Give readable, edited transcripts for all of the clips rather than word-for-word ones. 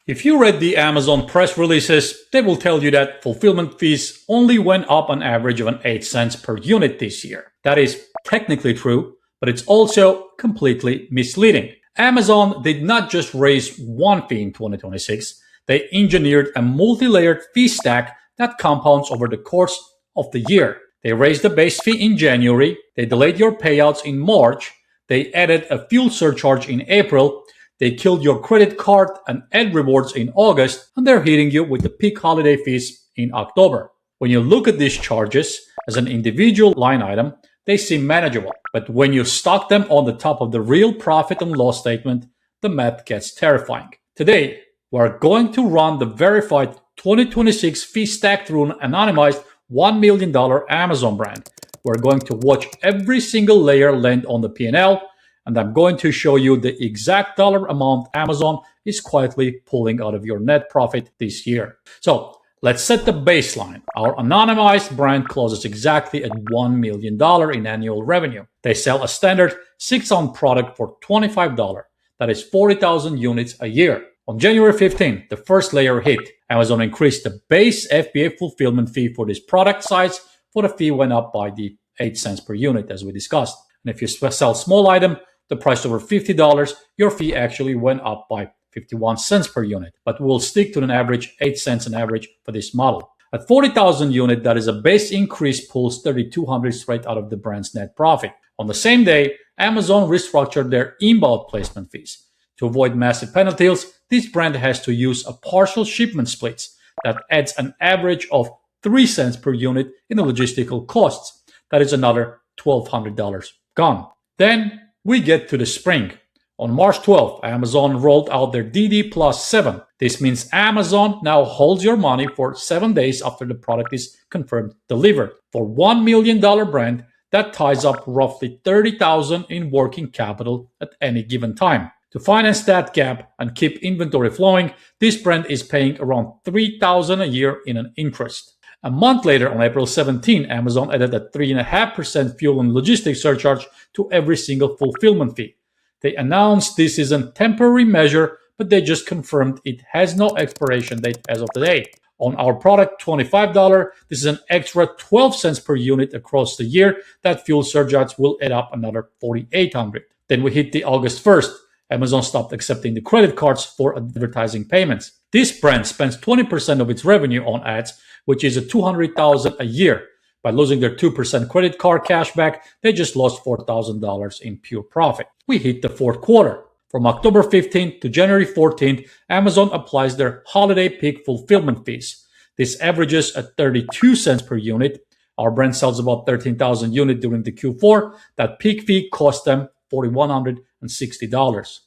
If you read the Amazon press releases, they will tell you that fulfillment fees only went up an average of 8 cents per unit this year. That is technically true, but it's also completely misleading. Amazon did not just raise one fee in 2026, they engineered a multi-layered fee stack that compounds over the course of the year. They raised the base fee in January, they delayed your payouts in March, they added a fuel surcharge in April, they killed your credit card and ad rewards in August, and they're hitting you with the peak holiday fees in October. When you look at these charges as an individual line item, they seem manageable. But when you stock them on the top of the real profit and loss statement, the math gets terrifying. Today, we're going to run the verified 2026 fee stack through an anonymized $1 million Amazon brand. We're going to watch every single layer land on the P&L, and I'm going to show you the exact dollar amount Amazon is quietly pulling out of your net profit this year. So let's set the baseline. Our anonymized brand closes exactly at $1 million in annual revenue. They sell a standard 6-ounce product for $25. That is 40,000 units a year. On January 15th, the first layer hit. Amazon increased the base FBA fulfillment fee for this product size, for the fee went up by the 8 cents per unit, as we discussed. And if you sell small item, the price over $50, your fee actually went up by 51 cents per unit. But we'll stick to an average 8 cents an average for this model. At 40,000 unit, that is a base increase pulls 3,200 straight out of the brand's net profit. On the same day, Amazon restructured their inbound placement fees. To avoid massive penalties, this brand has to use a partial shipment splits that adds an average of 3 cents per unit in the logistical costs. That is another $1,200 gone. Then we get to the spring. On March 12th, Amazon rolled out their DD plus 7. This means Amazon now holds your money for 7 days after the product is confirmed delivered. For $1 million brand, that ties up roughly $30,000 in working capital at any given time. To finance that gap and keep inventory flowing, this brand is paying around $3,000 a year in an interest. A month later, on April 17, Amazon added a 3.5% fuel and logistics surcharge to every single fulfillment fee. They announced this is a temporary measure, but they just confirmed it has no expiration date as of today. On our product, $25, this is an extra 12 cents per unit across the year. That fuel surcharge will add up another $4,800. Then we hit the August 1st. Amazon stopped accepting the credit cards for advertising payments. This brand spends 20% of its revenue on ads, which is $200,000 a year. By losing their 2% credit card cashback, they just lost $4,000 in pure profit. We hit the fourth quarter. From October 15th to January 14th, Amazon applies their holiday peak fulfillment fees. This averages at 32 cents per unit. Our brand sells about 13,000 units during the Q4. That peak fee cost them $4,160.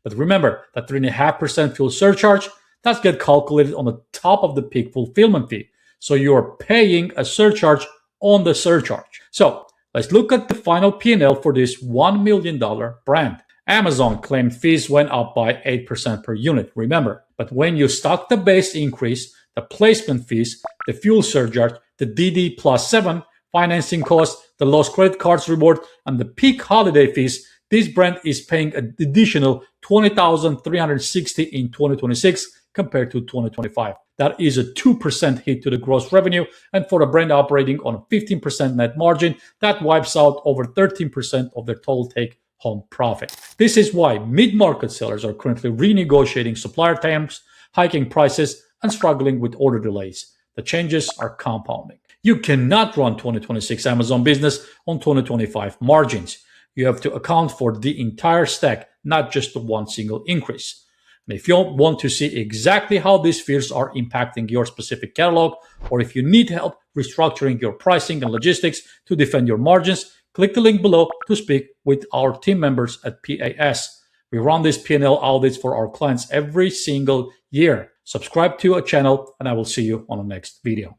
But remember, that 3.5% fuel surcharge, that's get calculated on the top of the peak fulfillment fee. So you're paying a surcharge on the surcharge. So let's look at the final P&L for this $1 million brand. Amazon claimed fees went up by 8% per unit, remember. But when you stock the base increase, the placement fees, the fuel surcharge, the DD plus 7, financing costs, the lost credit cards reward, and the peak holiday fees, this brand is paying an additional $20,360 in 2026 compared to 2025. That is a 2% hit to the gross revenue, and for a brand operating on a 15% net margin, that wipes out over 13% of their total take-home profit. This is why mid-market sellers are currently renegotiating supplier terms, hiking prices, and struggling with order delays. The changes are compounding. You cannot run 2026 Amazon business on 2025 margins. You have to account for the entire stack, not just the one single increase. And if you want to see exactly how these fears are impacting your specific catalog, or if you need help restructuring your pricing and logistics to defend your margins, click the link below to speak with our team members at PAS. We run these P&L audits for our clients every single year. Subscribe to our channel, and I will see you on the next video.